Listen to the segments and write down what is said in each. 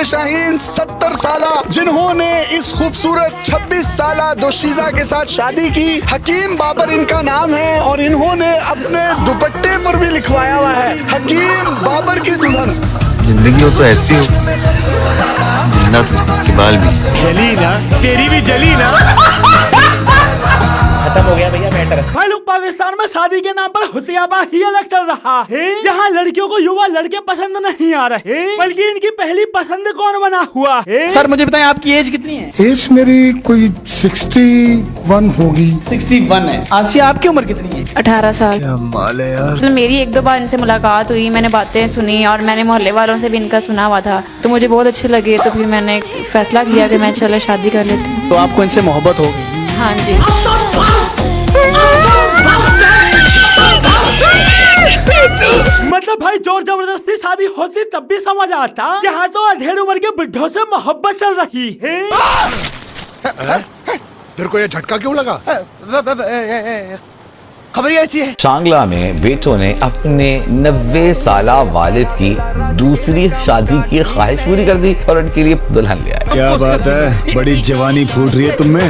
शाहीन 70 साला, जिन्होंने इस खूबसूरत 26 साला दोशीजा के साथ शादी की। हकीम बाबर इनका नाम है और इन्होंने अपने दुपट्टे पर भी लिखवाया हुआ है हकीम बाबर की दुल्हन। जिंदगी हो तो ऐसी हो, जिंदा के बाल भी जली ना, तेरी भी जली ना। खत्म हो गया भैया मैटर। भाई लोग, पाकिस्तान में शादी के नाम पर हुतियाबा ही अलग चल रहा है। यहाँ लड़कियों को युवा लड़के पसंद नहीं आ रहे, बल्कि इनकी पहली पसंद कौन बना हुआ है। सर मुझे बताएं आपकी एज कितनी है? एज मेरी कोई 61 होगी। 61 है। आसिया आपकी उम्र कितनी है? 18 साल। माल है यार। मतलब मेरी एक दो बार इनसे मुलाकात हुई, मैंने बातें सुनी और मैंने मोहल्ले वालों से भी इनका सुना हुआ था, तो मुझे बहुत अच्छे लगे। तो फिर मैंने फैसला किया कि मैं चलो शादी कर लेती हूँ। तो आपको इनसे मोहब्बत हो गई? हाँ जी। मतलब भाई जोर जबरदस्ती शादी होती तब भी समझ आता, यहाँ तो अधेड़ उम्र के बुढ़ों से मोहब्बत चल रही है। तेरे को ये झटका क्यों लगा? खबर ऐसी है। शांगला में बेटों ने अपने 90 साला वालिद की दूसरी शादी की ख्वाहिश पूरी कर दी और उनके लिए दुल्हन ले आए। क्या बात है, बड़ी जवानी फूट रही है तुम में।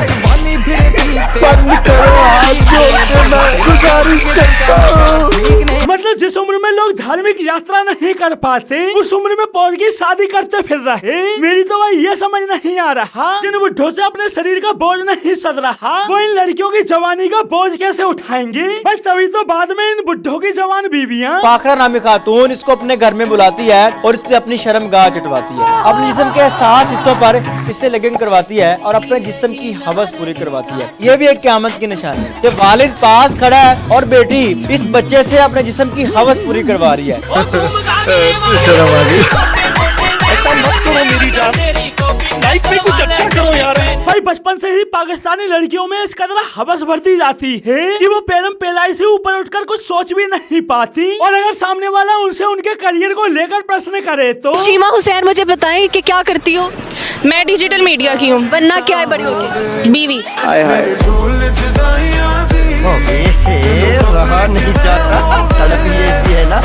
मतलब जिस उम्र में लोग धार्मिक यात्रा नहीं कर पाते, उस उम्र में पौर की शादी करते फिर रहे। मेरी तो भाई ये समझ नहीं आ रहा, जिन बुढ़ों से अपने शरीर का बोझ नहीं सद रहा, वो इन लड़कियों की जवानी का बोझ कैसे उठाएंगे। बस तभी तो बाद में इन बुढ़ों की जवान बीबियाँ पाखरा नामी खातून इसको अपने घर में बुलाती है और इससे अपनी शर्मगाह चटवाती है, अपने जिस्म के एहसास हिस्सों पर इससे लगन करवाती है और अपने जिस्म की हवस पूरी करवाती है। ये भी एक क़यामत की निशानी है कि वालिद पास खड़ा है और बेटी इस बच्चे से अपने जिस्म की हवस पूरी करवा रही है। ऐसा मत करो मेरी जान, लाइफ में कुछ अच्छा करो यार। भाई बचपन से ही पाकिस्तानी लड़कियों में इस कदर हवस भरती जाती है कि वो पेरम पेलाई से ऊपर उठकर कुछ सोच भी नहीं पाती, और अगर सामने वाला उनसे उनके करियर को लेकर प्रश्न करे तो। शीमा हुसैन, मुझे बताएं कि क्या करती हो? मैं डिजिटल मीडिया की हूँ। बनना क्या है बड़ी होके? बीवी। रहा नहीं जाता, तड़प ये है ना।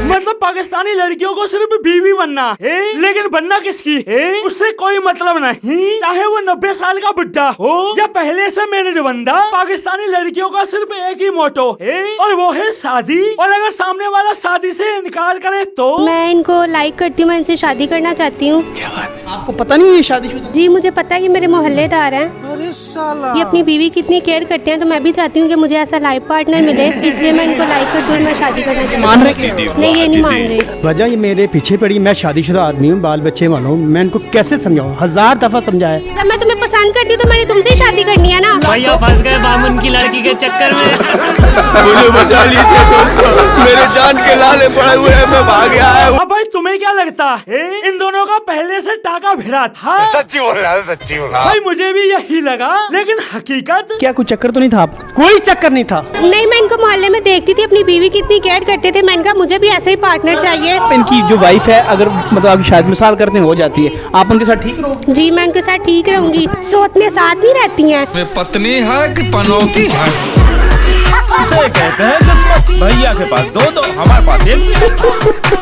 मतलब पाकिस्तानी लड़कियों को सिर्फ बीवी बनना है, लेकिन बनना किसकी है उससे कोई मतलब नहीं। चाहे वो 90 साल का बुड्ढा हो या पहले से मैरिड बंदा, पाकिस्तानी लड़कियों का सिर्फ एक ही मोटो है और वो है शादी। और अगर सामने वाला शादी से इनकार करे तो। मैं इनको लाइक करती हूँ, मैं इनसे शादी करना चाहती हूँ। आपको पता नहीं ये शादीशुदा? जी मुझे पता है, ये मेरे मोहल्लेदार हैं। अरे साला। ये अपनी बीवी की इतनी केयर करते हैं, तो मैं भी चाहती हूँ कि मुझे ऐसा लाइफ पार्टनर मिले, इसलिए मैं इनको लाइक करती हूँ, मैं शादी करना चाहती हूँ। मान रहे? नहीं, ये नहीं मान रहे। वजह ये मेरे पीछे पड़ी, मैं शादीशुदा आदमी हूँ, बाल बच्चे वाला हूँ। मैं इनको कैसे समझाऊँ? 1000 दफा समझाया। जब मैं तुम्हें पसंद करती हूँ तो मैंने तुमसे ही शादी करनी है ना। भैया फंस गए बामुन की लड़की के चक्कर में। मुझे बचा लीजिए दोस्तों, मेरे जान के लाले पड़े हुए हैं, मैं भाग गया है। अब भाई तुम्हें क्या लगता है, इन दोनों का पहले से टाका भिड़ा था? सच्ची बोल रहा है, सच्ची बोल रहा है। भाई मुझे भी यही लगा, लेकिन हकीकत क्या कोई चक्कर तो नहीं था आपको? कोई चक्कर नहीं था। नहीं, मैं इनको मोहल्ले में देखती थी, अपनी बीवी की इतनी केयर करते थे, मैंने कहा मुझे भी ऐसे ही पार्टनर चाहिए। इनकी जो वाइफ है, अगर मतलब आप शायद मिसाल करते हैं हो जाती है, आप उनके साथ ठीक रहो। जी मैं उनके साथ ठीक रहूंगी। सोचने साथ नहीं रहती हैं। पत्नी है कि पनौती है? इसे कहते हैं किस्मत। भैया के पास दो, हमारे पास एक।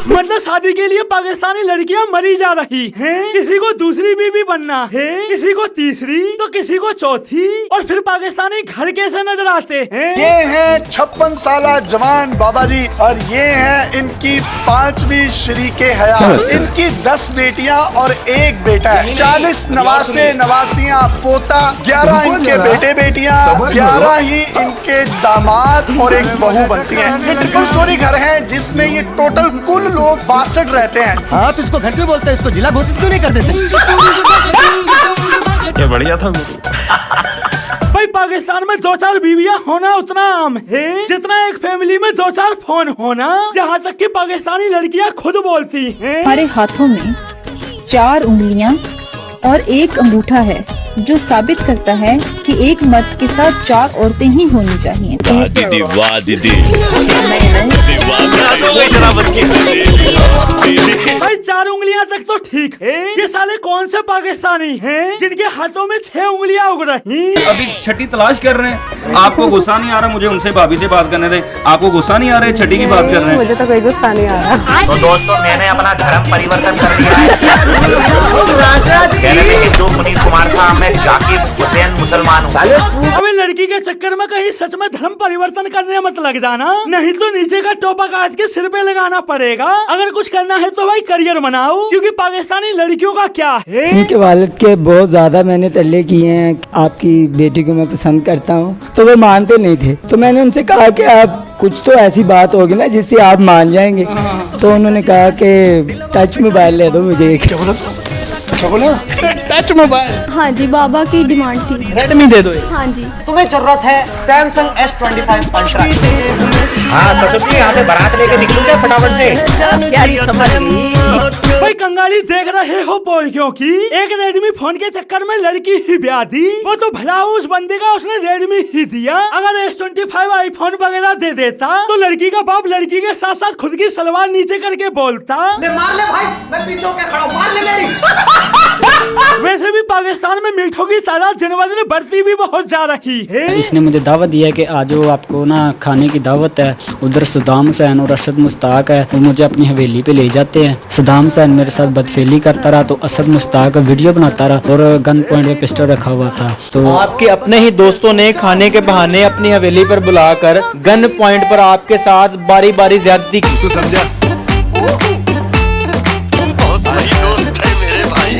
मतलब शादी के लिए पाकिस्तानी लड़कियां मरी जा रही हैं। किसी को दूसरी बीवी बनना है, किसी को तीसरी, तो किसी को चौथी। और फिर पाकिस्तानी घर कैसे नजर आते हैं? ये हैं 56 साला जवान बाबा जी, और ये हैं इनकी 5वीं शरीके हयात। इनकी 10 बेटियां और 1 बेटा है। 40 नवासे नवासियां पोता, 11 इनके बेटे बेटियां, 11 ही इनके दामाद और 1 बहू बनती हैं। ये ट्रिपल स्टोरी घर है जिसमें ये टोटल कुल लोग 62 रहते हैं। हाँ तो इसको घर क्यों बोलते हैं? इसको जिला घोषित क्यों नहीं कर देते? ये बढ़िया था गुरु। भाई पाकिस्तान में 2-4 बीवियां होना उतना आम है जितना एक फैमिली में 2-4 फोन होना। जहाँ तक कि पाकिस्तानी लड़कियां खुद बोलती हैं, हमारे हाथों में 4 उंगलियां और 1 अंगूठा है, जो साबित करता है कि एक मर्द के साथ 4 औरतें ही होनी चाहिए। दीदी वाह दीदी। भाई 4 उंगलियां तक तो ठीक है, ये साले कौन से पाकिस्तानी हैं जिनके हाथों में 6 उंगलियां उग रही? अभी छठी तलाश कर रहे हैं। आपको गुस्सा नहीं आ रहा? मुझे उनसे भाभी से बात करने दे। आपको गुस्सा नहीं आ रहा है? छठी की बात कर रहे हैं। मुझे तो कोई गुस्सा नहीं आ रहा। तो दोस्तों मैंने अपना धर्म परिवर्तन कर लिया है। पहले मैं हिंदू पुनीत कुमार था, मैं जाकिर हुसैन मुसलमान हूँ। अबे लड़की के चक्कर में कहीं सच में धर्म परिवर्तन करने मत लग जाना, नहीं तो नीचे का टोपा काट के सिर पे लगाना पड़ेगा। अगर कुछ करना है तो भाई करियर बनाओ, क्योंकि पाकिस्तानी लड़कियों का क्या है। उनके वालिद के बहुत ज्यादा मैंने तरले किए हैं, आपकी बेटी को मैं पसंद करता हूँ, तो वो मानते नहीं थे। तो मैंने उनसे कहा कि आप कुछ तो ऐसी बात होगी ना जिससे आप मान जाएंगे। तो उन्होंने कहा कि टच मोबाइल ले दो मुझे एक। क्या बोला? Touch mobile? हाँ जी, बाबा की डिमांड थी। रेडमी दे दो। हाँ जी। तुम्हें जरूरत है सैमसंग S25 अल्ट्रा। हाँ ससुर जी, यहाँ से बारात लेके निकलूंगा फटाफट से। क्या समझ भाई कंगाली देख रहे हो पोलकियों की, एक रेडमी फोन के चक्कर में लड़की ही ब्याह दी। वो तो भला उस बंदे का उसने रेडमी ही दिया। अगर S25 आईफोन वगैरह दे देता तो लड़की का बाप लड़की के साथ साथ खुद की सलवार नीचे करके बोलता, ले मार ले भाई, मैं पीछे होके खड़ा हूं, मार ले मेरी। वैसे भी पाकिस्तान में मीठों की तादाद दिन ब दिन बढ़ती भी बहुत जा रही है। इसने मुझे दावत दिया कि आज आपको ना खाने की दावत है। उधर सदाम हुसैन और अरशद मुश्ताक है, वो मुझे अपनी हवेली पे ले जाते हैं। सदाम हुसैन मेरे साथ बदफेली करता रहा, तो असद मुश्ताक का वीडियो बनाता रहा और गन पॉइंट पे पिस्टल रखा हुआ था। तो आपके अपने ही दोस्तों ने खाने के बहाने अपनी हवेली पर बुलाकर गन पॉइंट पर आपके साथ बारी बारी ज्यादती की। तू समझा? बहुत सही दोस्त है मेरे भाई।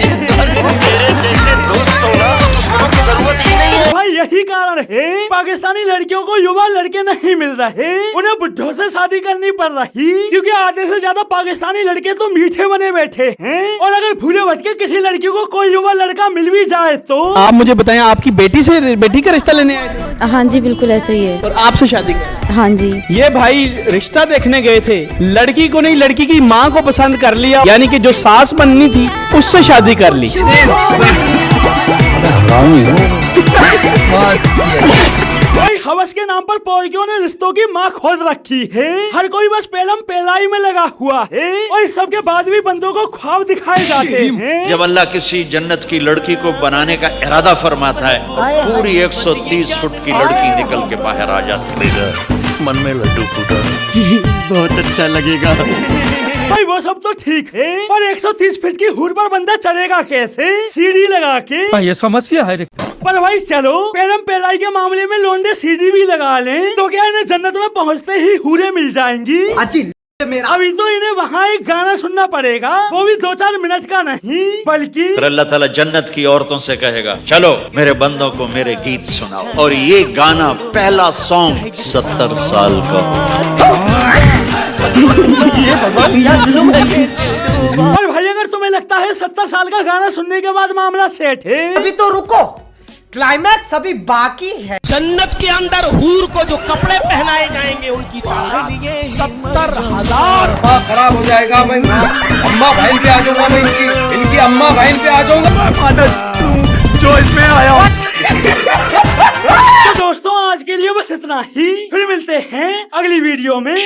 तेरे जैसे दोस्त होना तो दुश्मनों की जरूरत ही नहीं है। भाई यही कारण है पाकिस्तानी लड़कियों को युवा लड़के नहीं मिल रहे, उन्हें बुढ़ों से शादी करनी पड़ रही, क्योंकि आधे से ज्यादा पाकिस्तानी लड़के तो मीठे बने बैठे हैं। और अगर भूले भटके के किसी लड़की को कोई युवा लड़का मिल भी जाए तो। आप मुझे बताएं, आपकी बेटी का रिश्ता लेने आए थे? हाँ जी बिल्कुल ऐसा ही है। और आपसे शादी की? हाँ जी। ये भाई रिश्ता देखने गए थे, लड़की को नहीं लड़की की माँ को पसंद कर लिया, यानी कि जो सास बननी थी उससे शादी कर ली। भाई हवस के नाम पर पोरकियों ने रिश्तों की माँ खोद रखी है। हर कोई बस पेलम पेलाई में लगा हुआ है, और इस सब के बाद भी बंदों को ख्वाब दिखाए जाते हैं। जब अल्लाह किसी जन्नत की लड़की को बनाने का इरादा फरमाता है, पूरी 130 फुट की लड़की निकल के बाहर आ जाती है। मन में लड्डू फूटा। बहुत अच्छा लगेगा। भाई वो सब तो ठीक है, पर 130 फीट की हूर पर बंदा चढ़ेगा कैसे? सीढ़ी लगा के। ये समस्या है। पर भाई चलो पेलम पेलाई के मामले में लोंडे सीढ़ी भी लगा लें तो क्या इन्हें जन्नत में पहुंचते ही हूरें मिल जाएंगी? अभी तो इन्हें वहाँ एक गाना सुनना पड़ेगा, वो भी 2-4 मिनट का नहीं बल्कि। अल्लाह ताला जन्नत की औरतों से कहेगा, चलो मेरे बंदों को मेरे गीत सुनाओ। और ये गाना पहला सॉन्ग 70 साल का। और भाई अगर तुम्हें लगता है 70 साल का गाना सुनने के बाद मामला सेट है, अभी तो रुको, क्लाइमैक्स अभी बाकी है। जन्नत के अंदर हूर को जो कपड़े पहनाए जाएंगे उनकी 70,000। खराब हो जाएगा। मैं अम्मा बहन पे आ जाऊंगा, मैं इनकी अम्मा बहन पे आ जाऊंगा। जो इसमें आया। तो दोस्तों आज के लिए बस इतना ही, फिर मिलते हैं अगली वीडियो में।